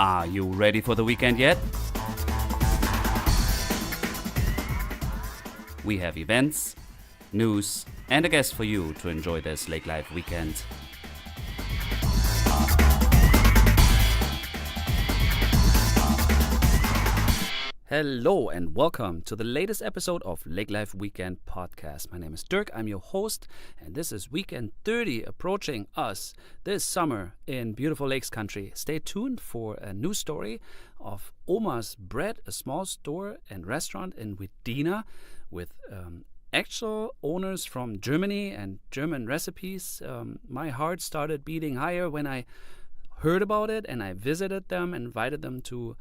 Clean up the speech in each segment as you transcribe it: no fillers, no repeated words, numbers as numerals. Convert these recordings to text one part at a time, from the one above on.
Are you ready for the weekend yet? We have events, news, and a guest for you to enjoy this Lake Life weekend. Hello and welcome to the latest episode of Lake Life Weekend Podcast. My name is Dirk, I'm your host, and this is Weekend 30 approaching us this summer in beautiful Lakes Country. Stay tuned for a new story of Oma'S Bread, a small store and restaurant in Wadena with actual owners from Germany and German recipes. My heart started beating higher when I heard about it, and I visited them and invited them to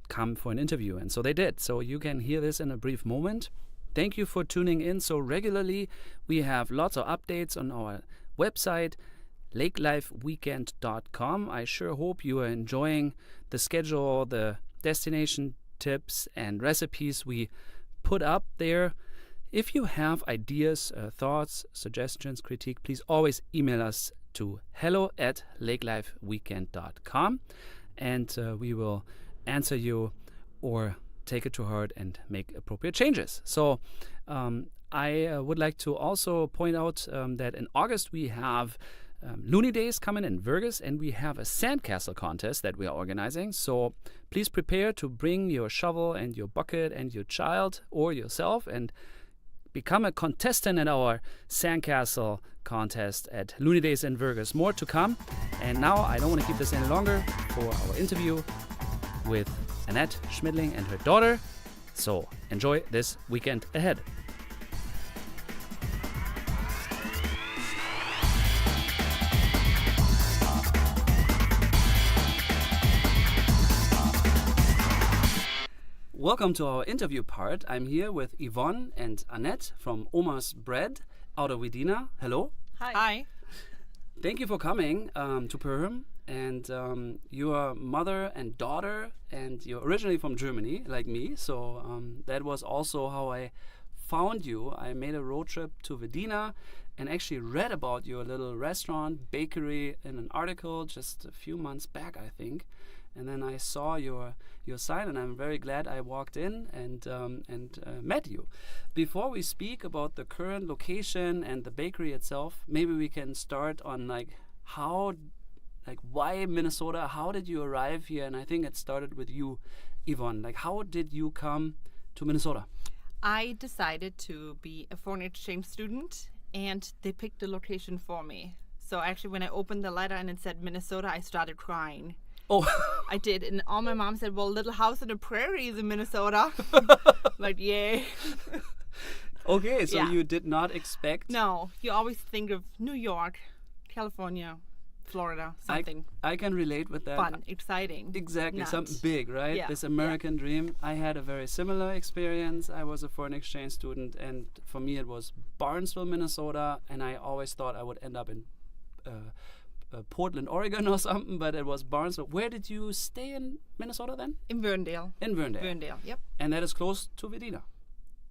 come for an interview, and so they did. So you can hear this in a brief moment. Thank you for tuning in so regularly. We have lots of updates on our website, lakelifeweekend.com. I sure hope you are enjoying the schedule, the destination tips and recipes we put up there. If you have ideas, thoughts, suggestions, critique, please always email us to hello@lakelifeweekend.com, and we will answer you or take it to heart and make appropriate changes. So I would like to also point out that in August we have Looney Days coming in Vegas, and we have a sandcastle contest that we are organizing. So please prepare to bring your shovel and your bucket and your child or yourself and become a contestant at our sandcastle contest at Looney Days in Vegas. More to come. And now I don't want to keep this any longer for our interview with Annette Schmidling and her daughter. So enjoy this weekend ahead. Welcome to our interview part. I'm here with Yvonne and Annette from Oma'S Bread out of Wadena. Hello. Hi. Thank you for coming to Perham. And you are mother and daughter, and you're originally from Germany, like me. So that was also how I found you. I made a road trip to Wadena and actually read about your little restaurant, bakery in an article just a few months back, I think. And then I saw your sign, and I'm very glad I walked in and met you. Before we speak about the current location and the bakery itself, maybe we can start on why Minnesota? How did you arrive here? And I think it started with you, Yvonne. How did you come to Minnesota? I decided to be a foreign exchange student, and they picked the location for me. So actually, when I opened the letter and it said Minnesota, I started crying. Oh. I did. And all my mom said, well, Little House on the Prairie is in Minnesota. Yay. Okay, so Yeah. you did not expect... No, you always think of New York, California, Florida, something I can relate with that. fun, exciting. Exactly, Not. something big, right? Yeah. This American dream. I had a very similar experience. I was a foreign exchange student, and for me it was Barnesville, Minnesota, and I always thought I would end up in Portland, Oregon or something, but it was Barnesville. Where did you stay in Minnesota then? In Verndale. In Verndale. Verndale, yep. And that is close to Wadena.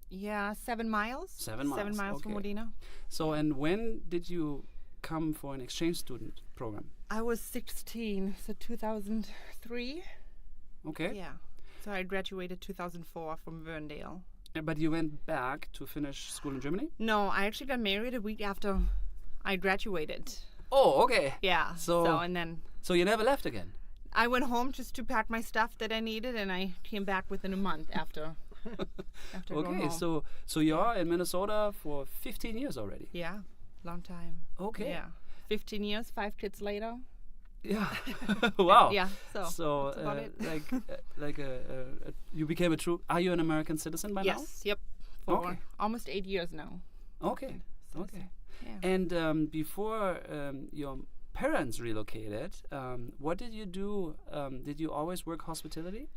Yeah, 7 miles. 7 miles. 7 miles from Okay. Wadena. So, and when did you come for an exchange student program? I was 16, so 2003. Okay. Yeah. So I graduated 2004 from Verndale. But you went back to finish school in Germany? No, I actually got married a week after I graduated. Oh, okay. Yeah. So and then So you never left again? I went home just to pack my stuff that I needed, and I came back within a month after. Going Okay, home. so you're in Minnesota for 15 years already. Yeah, long time. Okay. Yeah. 15 years, 5 kids later. Yeah. Wow. Yeah. So So, that's about it. you became a true. Are you an American citizen by Yes. Yep. For Okay. almost 8 years now. now? Okay. So, Okay. Yeah. And before your parents relocated, what did you do? Did you always work hospitality?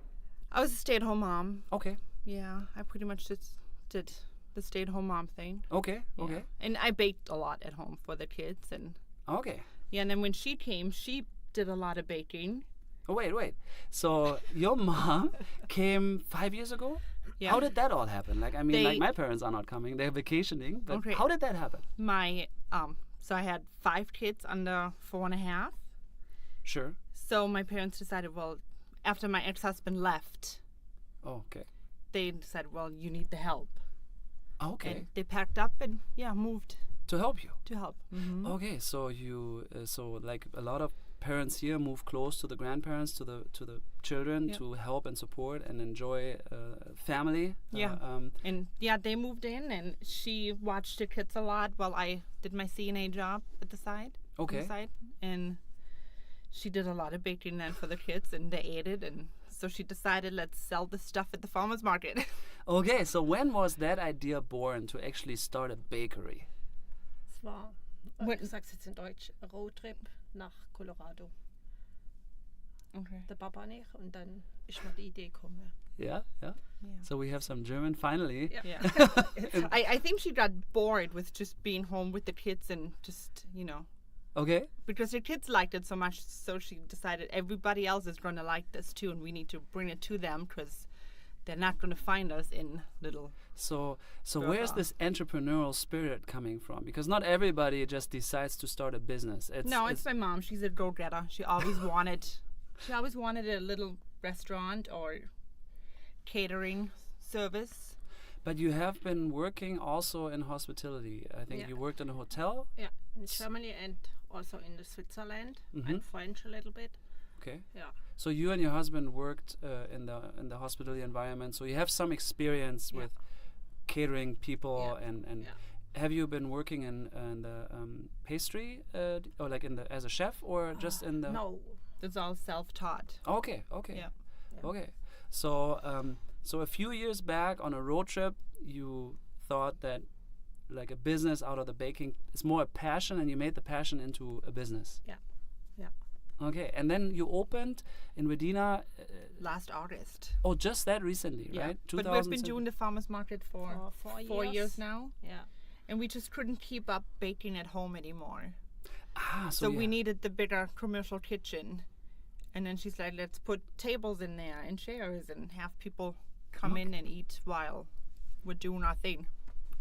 I was a stay-at-home mom. Okay. Yeah, I pretty much just did the stay-at-home mom thing. Okay. Yeah. Okay. And I baked a lot at home for the kids, and Okay. yeah. And then when she came, she did a lot of baking. Oh, wait. So your mom came 5 years ago? Yeah. How did that all happen? They- My parents are not coming; they're vacationing. But Okay. how did that happen? My so I had 5 kids under 4.5. Sure. So my parents decided, well, after my ex-husband left, Oh, okay. they said, well, you need the help. Okay. And they packed up and, moved To help you. to help. Mm-hmm. Okay, so you so like a lot of parents here move close to the grandparents, to the children, Yeah. to help and support and enjoy family. Yeah. And they moved in, and she watched the kids a lot while I did my CNA job at the side. on the Okay. side. And she did a lot of baking then for the kids, and they ate it. And so she decided, let's sell this stuff at the farmer's market. Okay, so when was that idea born to actually start a bakery? Es war, What- ich sag's jetzt in Deutsch, Roadtrip nach Colorado. Okay. Der Papa nicht und dann ist mir die Idee gekommen. Yeah, yeah. Yeah. So we have some German finally. Ja. Yeah. I think she got bored with just being home with the kids and just, Okay. because the kids liked it so much, so she decided everybody else is going to like this too, and we need to bring it to them because they're not going to find us in little. So Go where's far. this entrepreneurial spirit coming from? Because not everybody just decides to start a business. It's my mom. She's a go-getter. She always wanted a little restaurant or catering service. But you have been working also in hospitality. I think Yeah. you worked in a hotel. Yeah, in Germany and also in the Switzerland and French a little bit. Okay. Yeah. So you and your husband worked in the hospitality environment. So you have some experience Yeah. with catering people Yeah. and Yeah. have you been working in the pastry or like as a chef or just in the? No. It's all self-taught. Okay. Okay. Yeah. Yeah. Okay. So so a few years back on a road trip, you thought that like a business out of the baking is more a passion, and you made the passion into a business. Yeah. Yeah. Okay, and then you opened in Wadena. Last August. Oh, just that recently, Yeah. right? But we've been doing the farmer's market for For 4 years now, Yeah. and we just couldn't keep up baking at home anymore. So we you- needed the bigger commercial kitchen. And then she's like, let's put tables in there and chairs and have people come in and eat while we're doing our thing.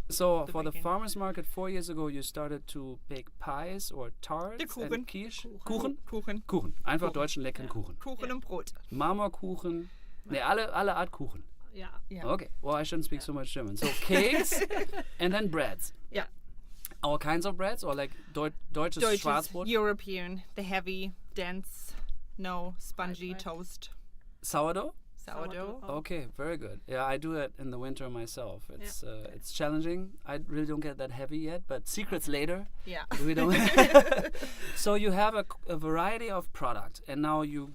So the for the baking. farmers market 4 years ago, you started to bake pies or tarts The Kuchen. and quiche. Kuchen. Kuchen. Kuchen. Kuchen. Einfach Kuchen. deutschen leckeren Kuchen. Kuchen und Brot. Marmorkuchen. Ne, alle Art Kuchen. Yeah. Yeah. Okay. Well, I shouldn't speak so much German. So cakes and then breads. Yeah. All kinds of breads or like deutsches Deutsches, Schwarzbrot, European, the heavy, dense, no spongy bread. toast, sourdough. sourdough. Okay, very good. Yeah, I do that in the winter myself. It's challenging. I really don't get that heavy yet, but secrets later. Yeah. We don't. So you have a variety of product, and now you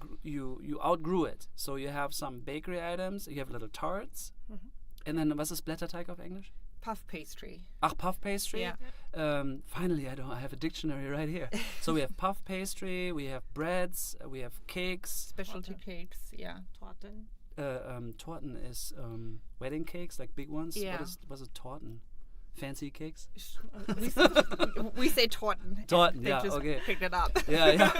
outgrew it. So you have some bakery items. You have little tarts, and then was ist Blätterteig auf English? Puff pastry. Ach, puff pastry. Yeah. Finally, I have a dictionary right here. So we have puff pastry, we have breads, we have cakes. Specialty Torte. cakes. Yeah. Torten. Torten is wedding cakes, like big ones. Yeah. Was it Torten? Fancy cakes? We say Torten. Torten, They yeah, just okay. picked it up. Yeah.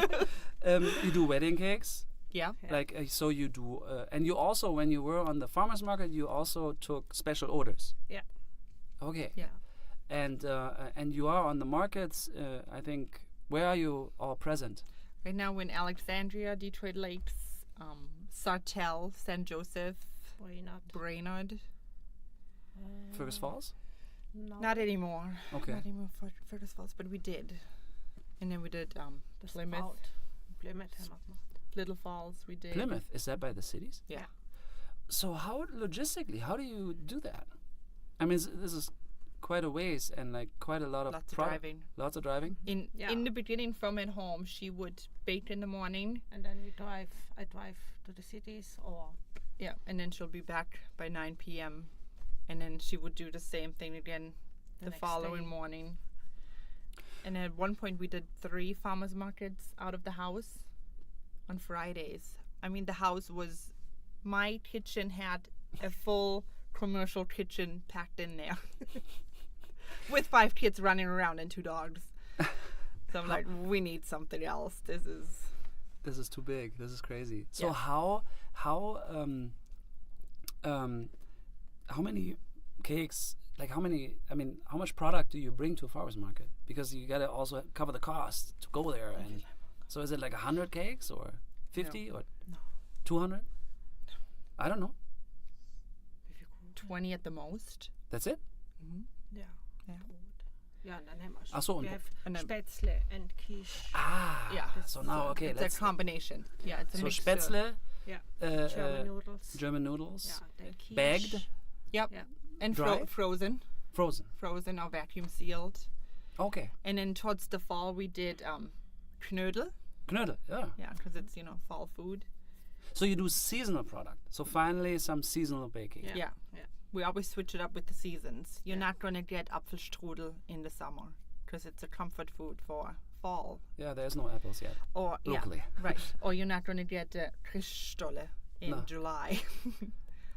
You do wedding cakes. Yeah. Yeah. Like so you do, and you also, when you were on the farmers market, you also took special orders. Yeah. Okay. Yeah. And you are on the markets. I think, where are you all present? Right now we're in Alexandria, Detroit Lakes, Sartell, San Joseph, Why not? Brainerd. Fergus Falls. No. Not anymore. Okay. Not anymore for Fergus Falls, but we did. And then we did Das Plymouth, Braut. Plymouth haben wir gemacht. Little Falls. We did. Plymouth, is that by the cities? Yeah. So how logistically, how do you do that? I mean, this is quite a ways and like quite a lot of Lots of product. driving. Lots of driving. Yeah. In the beginning, from at home, she would bake in the morning. And then I drive to the cities or Yeah. And then she'll be back by 9 p.m. And then she would do the same thing again the next following day. morning. And at one point, we did 3 farmers markets out of the house on Fridays. I mean, the house was, my kitchen had a full commercial kitchen packed in there with 5 kids running around and 2 dogs. So I'm like, we need something else. This is too big. This is crazy. So Yeah. how many cakes? Like how much product do you bring to a farmers market? Because you gotta also cover the cost to go there. And so is it like 100 cakes or 50 or 200? I don't know. 20 at the most. That's it? Yeah. Yeah. Yeah, and then haben wir Ach so, we und- have and then- Spätzle and quiche. Yeah. So now, okay, It's a combination. Yeah, it's a So mixture. Spätzle, Yeah. uh, German uh, noodles. German noodles, Yeah, then quiche. bagged, Yep. Yeah. And Dry? frozen. frozen. Or vacuum sealed. Okay. And then towards the fall, we did knödel. Knödel, yeah. Yeah, because it's, fall food. So you do seasonal product. So finally some seasonal baking. Yeah. Yeah. Yeah. We always switch it up with the seasons. You're Yeah. not going to get Apfelstrudel in the summer because it's a comfort food for fall. Yeah, there's no apples yet. Or Locally. Yeah, right. Or you're not going to get Christstolle in No. July.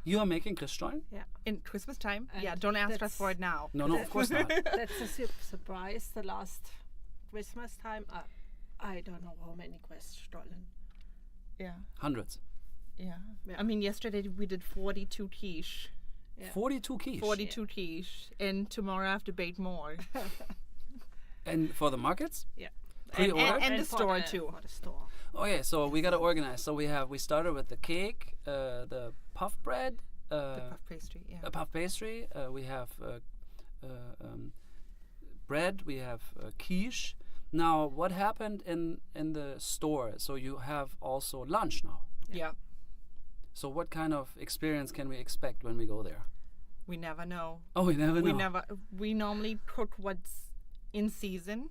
You are making Christstollen? In Christmas time? And Yeah, don't ask us that's- for it now. No, of course not. That's a surprise. The last Christmas time, I don't know how many Queststollen. Yeah. Hundreds. Yeah. Yeah. I mean, yesterday we did 42 quiche. Yeah. 42 quiche. 42 quiche. And tomorrow I have to bake more. And for the markets? Yeah. Pre-order? And the for store too. For the store. Okay, so we got to organize. So we started with the cake, the puff bread, The puff pastry, yeah. a puff pastry. We have bread. We have quiche. Now, what happened in the store? So you have also lunch now. Yeah. So what kind of experience can we expect when we go there? We never know. Oh, we never know. We normally cook what's in season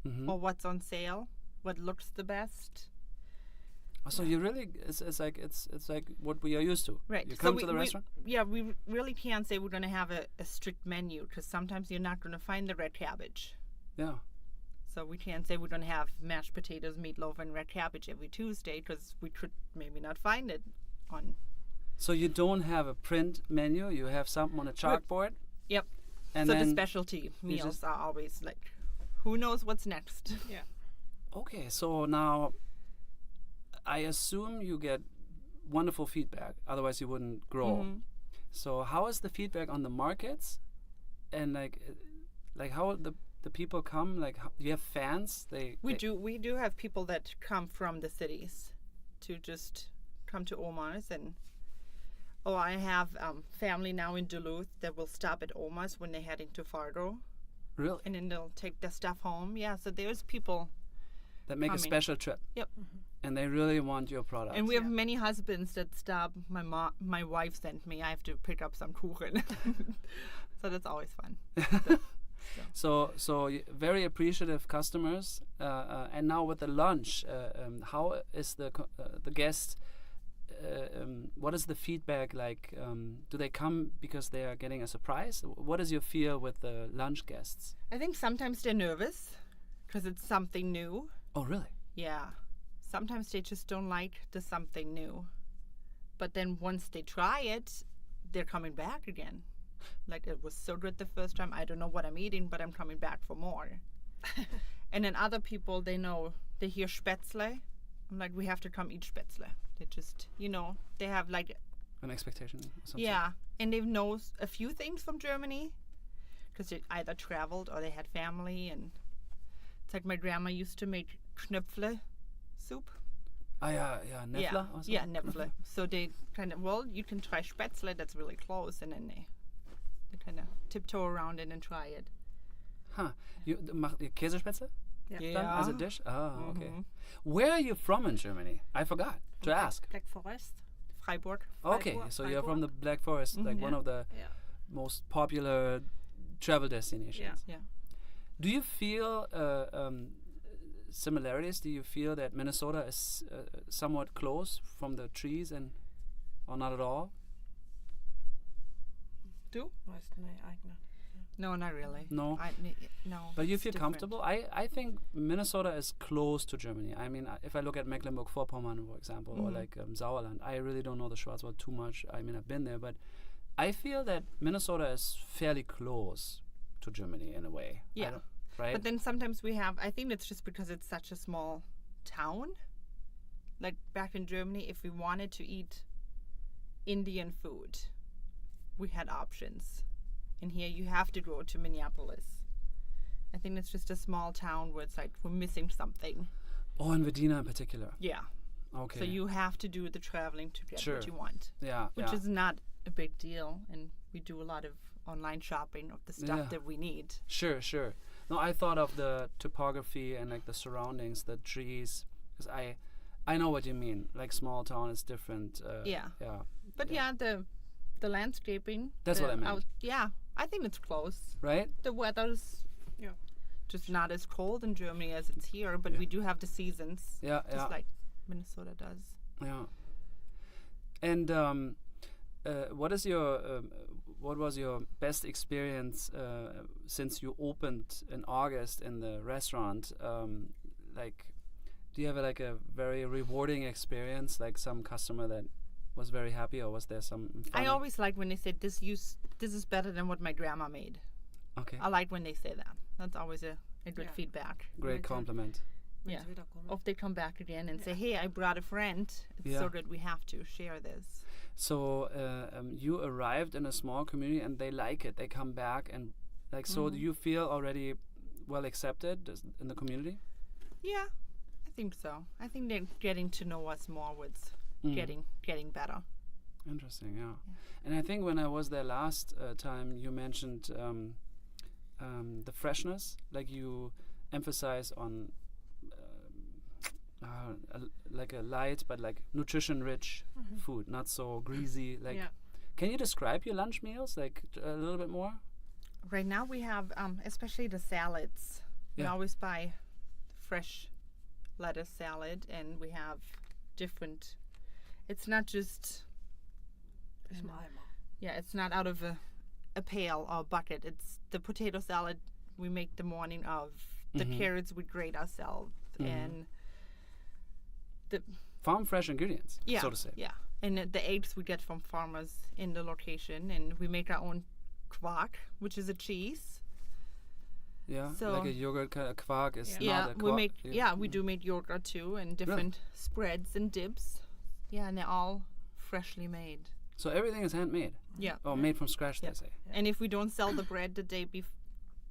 Mhm. or what's on sale, what looks the best. So you really, it's like what we are used to. Right. You So come to the restaurant. Yeah, we really can't say we're going to have a strict menu because sometimes you're not going to find the red cabbage. Yeah. So we can't say we're going to have mashed potatoes, meatloaf, and red cabbage every Tuesday because we could maybe not find it on. So you don't have a print menu. You have something on a chalkboard. Yep. And so the then specialty meals just- are always like, who knows what's next? Yeah. okay. So now, I assume you get wonderful feedback. Otherwise, you wouldn't grow. Mhm. So how is the feedback on the markets? And like how the people come? Like you have fans? We do have people that come from the cities to just come to Oma'S and I have family now in Duluth that will stop at Oma'S when they're heading to Fargo Really? and then they'll take their stuff home. Yeah, so there's people That make a coming. special trip. Yep. And they really want your product. And we have Yeah. many husbands that stop. My wife sent me. I have to pick up some kuchen. So that's always fun. So very appreciative customers. And now with the lunch, how is the guest? What is the feedback like? Do they come because they are getting a surprise? What is your feel with the lunch guests? I think sometimes they're nervous because it's something new. Oh, really? Yeah. Sometimes they just don't like the something new. But then once they try it, they're coming back again. Like, it was so good the first time. I don't know what I'm eating, but I'm coming back for more. And then other people, they hear Spätzle. I'm like, we have to come eat Spätzle. They just, they have like, An expectation? Or something? yeah. And they know a few things from Germany because they either traveled or they had family. And it's like my grandma used to make Knöpfle soup. Ah, yeah, Nefla or something? Yeah, Knöpfle. So they kind of, you can try Spätzle, that's really close, and then they kind of tiptoe around it and try it. Huh. You macht ihr Käsespätzle Yeah. then as a dish? Oh, okay. Mhm. Where are you from in Germany? I forgot to ask. Black Forest. Freiburg. Okay, so you're from the Black Forest, like one of the Yeah. most popular travel destinations. Yeah. Yeah. Do you feel similarities? Do you feel that Minnesota is somewhat close from the trees or not at all? Weißt du, eigene. No, not really. No? No. But you it's feel different. comfortable? I think Minnesota is close to Germany. I mean, if I look at Mecklenburg-Vorpommern, for example, or like Sauerland, I really don't know the Schwarzwald too much. I mean, I've been there, but I feel that Minnesota is fairly close to Germany in a way. Yeah. Right? But then sometimes I think it's just because it's such a small town. Like back in Germany, if we wanted to eat Indian food, we had options. And here you have to go to Minneapolis. I think it's just a small town where it's like we're missing something. Oh, in Wadena in particular. Yeah. Okay. So you have to do the traveling to get Sure. what you want, yeah, which yeah. is not a big deal. And we do a lot of online shopping of the stuff Yeah. that we need. Sure, sure. No, I thought of the topography and like the surroundings, the trees, because I know what you mean. Like small town is different. Yeah. Yeah. But Yeah. the landscaping. That's what I meant. Yeah, I think it's close. Right? The weather's Yeah. just not as cold in Germany as it's here, but Yeah. we do have the seasons, Yeah, just yeah, like Minnesota does. yeah. And what was your best experience since you opened in August in the restaurant? Like, do you have like a very rewarding experience, like some customer that was very happy, or was there some? I always like when they say this is better than what my grandma made. Okay. I like when they say that. That's always a good Yeah. feedback. Great Right. compliment. Wenn Yeah. sie wiederkommen. Or if they come back again and say, hey, I brought a friend. It's Yeah. so good. We have to share this. So you arrived in a small community and they like it. They come back and like. So do you feel already well accepted in the community? Yeah, I think so. I think they're getting to know us more with Mm. getting better. Interesting, yeah. And I think when I was there last time, you mentioned the freshness, like you emphasize on like a light but like nutrition-rich food, not so greasy. Like, Yeah. can you describe your lunch meals like a little bit more? Right now we have, especially the salads. We Yeah. always buy fresh lettuce salad, and we have different. It's not just. Ist ein Eimer. Yeah, it's not out of a pail or a bucket. It's the potato salad we make the morning of. The carrots we grate ourselves, and the Farm fresh ingredients, yeah, so to say. yeah, and the eggs we get from farmers in the location, and we make our own quark, which is a cheese. Yeah, So- like a yogurt kind of quark is Yeah, not a we quark. make we do make yogurt too, and different spreads and dips. Yeah, and they're all freshly made. So everything is handmade, Yeah, or made from scratch, Yeah. they say. and if we don't sell the bread the day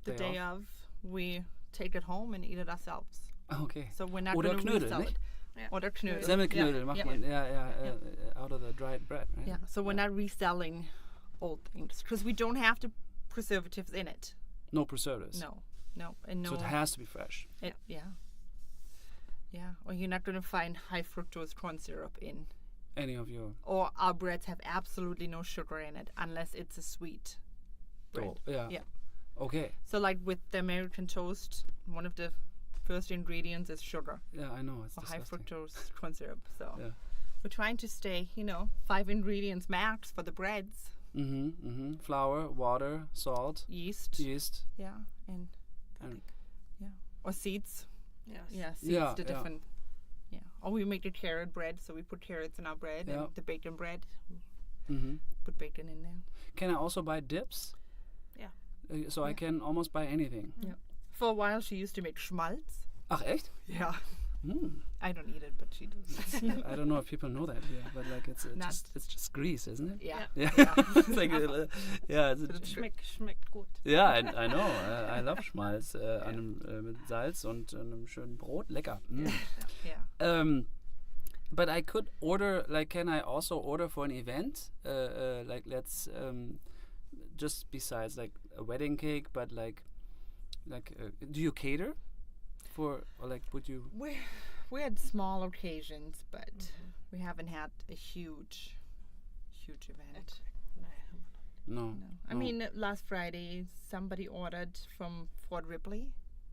Day day of, we take it home and eat it ourselves. Okay. So we're not Oder going to Knödel, resell nicht? it. Ja. Oder Knödel. Semmelknödel macht yeah. man, out of the dried bread, right? Yeah, so we're not reselling old things because we don't have the preservatives in it. No preservatives. No, and no. So it has to be fresh. Yeah. Or you're not going to find high fructose corn syrup in. Any of your Or our breads have absolutely no sugar in it unless it's a sweet bread. dough. Yeah. Yeah. Okay. So like with the American toast, one of the first ingredients is sugar Yeah, I know. It's or high disgusting. fructose corn syrup. So Yeah. we're trying to stay, 5 ingredients max for the breads. Flour, water, salt, Yeast. yeast. Yeah. And or seeds. Yes. Yeah, seeds, Yeah, the yeah. different. Yeah. Or we make the carrot bread, so we put carrots in our bread, Yeah. and the bacon bread, Mm-hmm. put bacon in there. Can I also buy dips? Yeah. So I can almost buy anything. Yeah. For a while, she used to make schmaltz. Ach, echt? Yeah. Mm. I don't eat it, but she does. I don't know if people know that here, but like it's Not- just grease, isn't it? Yeah. Yeah. it's like Schmeckt gut. yeah, I know. I love Schmalz mit Salz und einem schönen Brot. Lecker. Mm. Yeah. But I could order. Like, can I also order for an event? Like, let's just besides like a wedding cake, but like, do you cater for, or like, would you? We had small occasions, but we haven't had a huge event. No. No. I No. mean, last Friday, somebody ordered from Fort Ripley,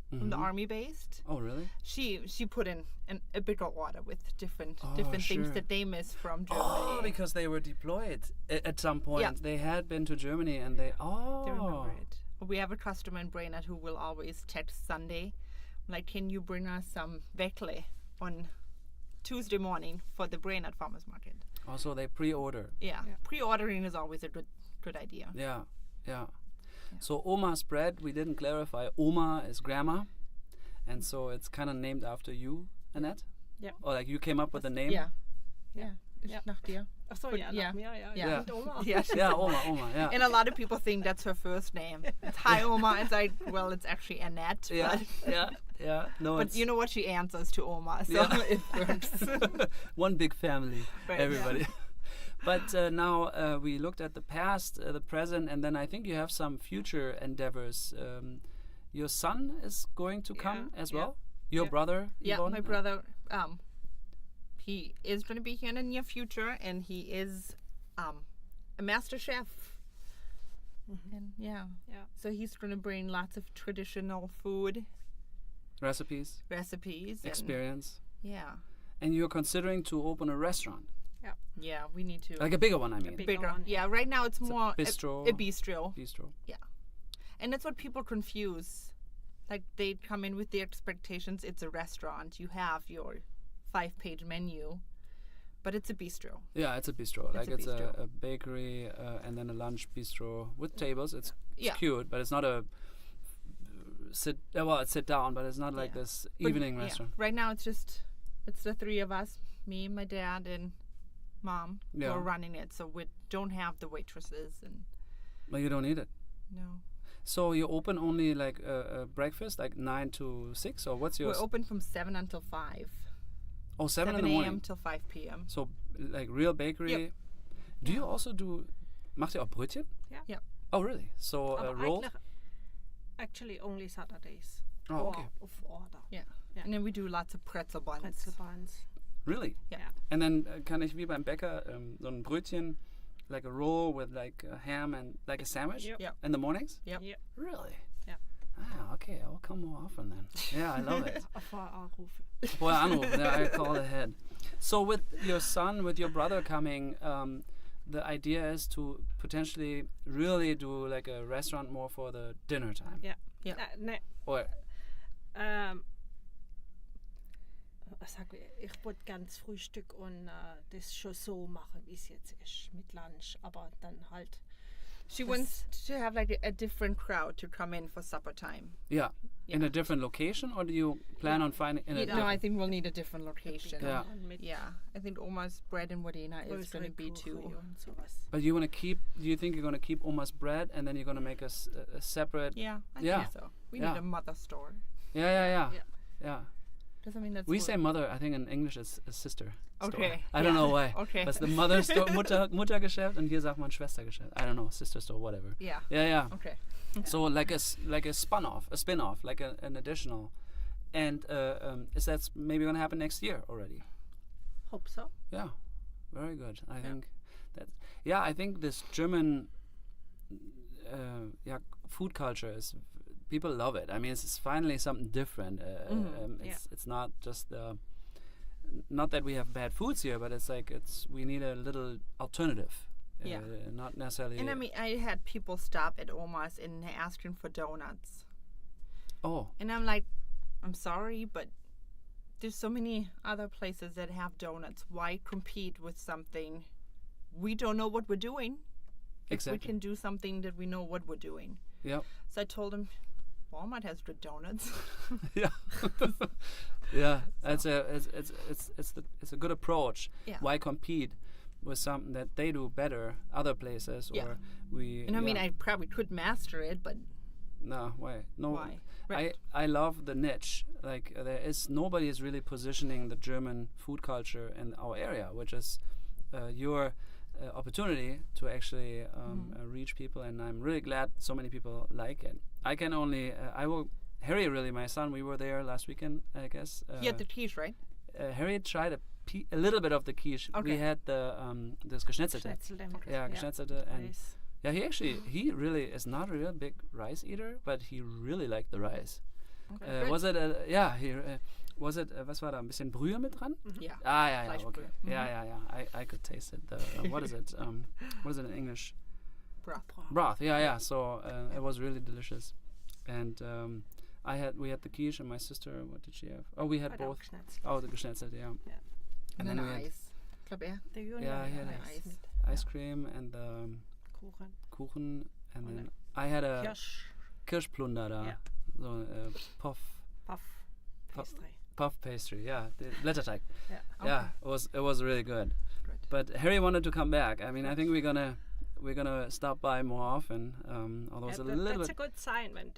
from the Mhm. army based. Oh, really? She put in a bigger order with different Oh, things sure. that they miss from Germany. Oh, because they were deployed at some point. Yeah. They had been to Germany, and they. Oh. They remember it. We have a customer in Brainerd who will always text Sunday, like, can you bring us some Weckle on Tuesday morning for the Brainerd Farmers Market? Also, they pre-order. Yeah. Yeah. Pre-ordering is always a good idea. Yeah, yeah. So Oma'S bread, we didn't clarify. Oma is grandma, and so it's kind of named after you, Annette. Yeah. Or like you came up with the name. Yeah. Yeah. Ja. Nach dir. Ach so, Gut, ja, ja. nach mir, ja. Ja. Und Oma. Yeah. Yeah, Oma, yeah. And a lot of people think that's her first name. It's Hi Oma. It's like, well, it's actually Annette. Yeah, But, yeah. No, but it's you know what? She answers to Oma, so Yeah. it works. one big family, Right, everybody. But now we looked at the past, the present, and then I think you have some future endeavors. Your son is going to come as yeah. well. Your Yeah. brother, Yeah, Yvonne? my brother, he is going to be here in the near future, and he is a master chef. And yeah, so he's going to bring lots of traditional food Recipes, recipes. experience, And and you're considering to open a restaurant, yeah, we need to. like a bigger one. I mean, bigger bigger. one. Yeah, right now it's more bistro. A bistro. Bistro. And that's what people confuse. Like they come in with the expectations it's a restaurant. You have your 5-page menu, but it's a bistro. Yeah, it's a bistro. It's Like a it's bistro. a bakery and then a lunch bistro with tables. It's Yeah. cute, but it's not a it's sit down, but it's not like Yeah. this But, evening yeah, restaurant. right now it's the three of us, me, my dad, and mom, who Yeah. are running it. So we don't have the waitresses and But you don't need it. no. So you open only like breakfast, like 9 to 6, or what's your We're open from 7 until 5. 7 in the a.m. morning? till 5 p.m. So like real bakery. Yep. Do you also do? Macht ihr auch Brötchen? Yeah. Yep. Oh really? So Aber roll. actually only Saturdays. Oh okay. Of order. Yeah. Yeah. And then we do lots of pretzel buns. Pretzel buns. Really? Yeah. And then kann ich wie beim Bäcker so ein Brötchen, like a roll with like ham and like a sandwich Yep. Yep. in the mornings? Yep. Yep. Really? Yeah. Ah, okay. I'll come more often then. Yeah, I love it. Vorher anrufen. Vorher anrufen. Yeah, I call ahead. So with your son, with your brother coming, the idea is to potentially really do like a restaurant more for the dinner time. Ja. Ja. Ne, Or ich wollte ganz Frühstück und das schon so machen, wie es jetzt ist, mit Lunch, aber dann halt. She wants to have like a different crowd to come in for supper time. yeah, in a different location, or do you plan on finding in a No, I different? think we'll need a different location. Yeah. Und mit Yeah, I think Oma'S bread in Wadena is going to be Kuchen too. und sowas. But you want to keep? Do you think you're going to keep Oma'S bread, and then you're going to make a separate? Yeah, I Yeah. think so. We Yeah. need a mother store. Yeah. Yeah. Doesn't mean that's We what- say mother. I think in English it's a sister. store. Okay, I don't yeah. know why. Okay. That's the mother store, Muttergeschäft, und hier sagt man Schwestergeschäft. I don't know, sister store, whatever. Yeah. Yeah. Okay. So like a spin-off, like an additional. And is that maybe going to happen next year already? Hope so. Yeah, very good. I think that. Yeah, I think this German, food culture is. People love it. I mean, it's finally something different. It's not just not that we have bad foods here, but it's like we need a little alternative. Yeah. Not necessarily. And I mean, I had people stop at Oma'S and asking for donuts. Oh. And I'm like, I'm sorry, but there's so many other places that have donuts. Why compete with something we don't know what we're doing? If Exactly. we can do something that we know what we're doing. Yep. So I told him, Walmart has good donuts. Yeah. Yeah. It's a good approach. Yeah. Why compete with something that they do better other places, Yeah. or we? And I mean, yeah. I probably could master it, but No, why? No. why? Right. I love the niche. Like nobody is really positioning the German food culture in our area, which is your opportunity to actually reach people, and I'm really glad so many people like it. I can only Harry, really, my son, we were there last weekend, I guess. He had the quiche, right? Harry tried a little bit of the quiche. Okay. We had the das Geschnetzelte. Schnitzel mit Yeah, Geschnetzelte, and Reis. yeah, he really is not a real big rice eater, but he really liked the rice. Okay. Was it was it was war da ein bisschen Brühe mit dran? Yeah. Yeah, okay. Fleischbrühe. Yeah. I could taste it. What is it? What is it in English? Broth. Broth. Yeah. So it was really delicious, and we had the quiche, and my sister, what did she have? Oh, we had Hat auch both. Schnitzel. Oh, the geschnetzelt, yeah. Yeah. And And then then we had ice. Glaub er. Der Juni Yeah, hat he had Reis mit ice cream and Kuchen. Kuchen, and Und then I had a Kirsch. Kirschplunder da. Yeah. So puff Puff. Pastry. pastry. Yeah, the Blätterteig. Yeah. Yeah, it was really good. Good. But Harry wanted to come back. I mean, I think we're gonna stop by more often. Although it's a little that's bit. a good sign when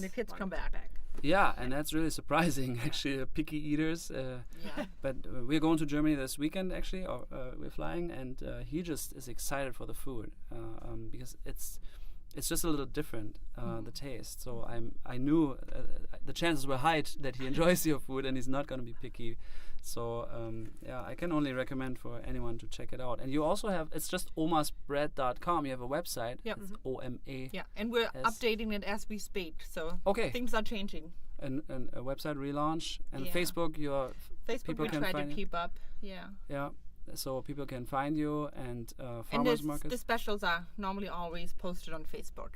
the kids come want back. Yeah, and that's really surprising. Actually, picky eaters. Yeah. But we're going to Germany this weekend. Actually, or we're flying, and he just is excited for the food because it's just a little different, the taste. So I knew the chances were high that he enjoys your food and he's not going to be picky. So I can only recommend for anyone to check it out. And you also have, it's just omasbread.com. You have a website. Yep. It's OMA. Yeah, and we're updating it as we speak. So Okay. things are changing. And a website relaunch. And Yeah. Facebook, Facebook people we can try to find you. keep up. Yeah. Yeah. So people can find you and And farmers markets. the specials are normally always posted on Facebook.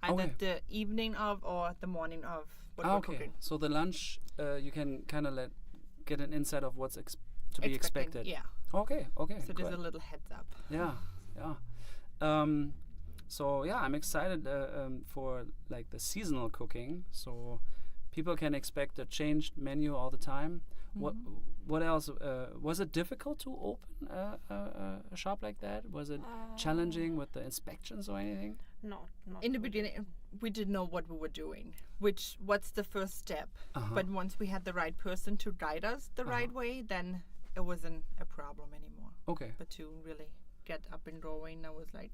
Either Okay. the evening of or the morning of what we're Okay. cooking. So the lunch, you can kind of get an insight of what's to be expected. Yeah. Okay. So good. there's a little heads up. Yeah. So yeah, I'm excited for like the seasonal cooking. So people can expect a changed menu all the time. What else? Was it difficult to open a shop like that? Was it challenging with the inspections or anything? Not In the beginning, we didn't know what we were doing, what's the first step. But once we had the right person to guide us the right way, then it wasn't a problem anymore. Okay. But to really get up and going, I was like,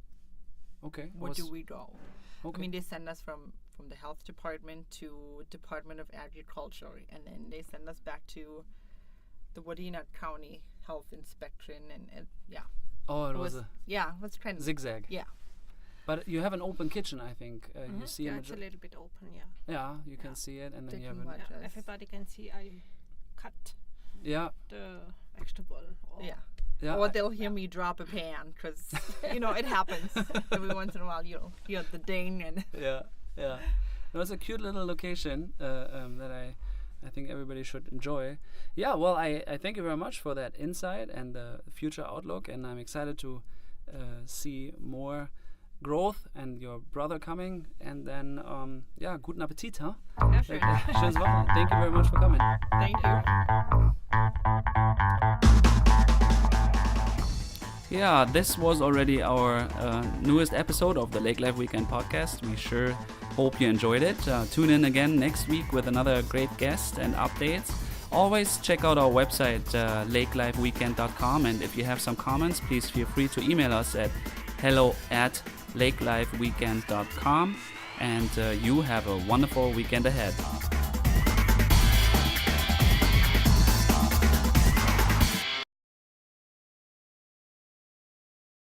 Okay. where do we go? Okay. I mean, they send us from the health department to Department of Agriculture, and then they send us back to the Wadena County Health Inspection, and it was a it was kind of zigzag. Yeah. But you have an open kitchen, I think. You see it's a little bit open, yeah. Yeah, you can see it, and then you have Different an. Just- Everybody can see I cut Yeah. the vegetable. Or Yeah. Or they'll hear me drop a pan because it happens every once in a while. You'll hear the ding and Yeah. No, it's a cute little location that I think everybody should enjoy. Yeah, well, I thank you very much for that insight and the future outlook, and I'm excited to see more growth and your brother coming, and then guten Appetit, huh? Ja, schön. Schönes Wochenende. Thank you very much for coming. thank you. Yeah, this was already our newest episode of the Lake Life Weekend podcast. We sure hope you enjoyed it. Tune in again next week with another great guest and updates. Always check out our website, lakelifeweekend.com, and if you have some comments, please feel free to email us at hello@lakelifeweekend.com, and you have a wonderful weekend ahead.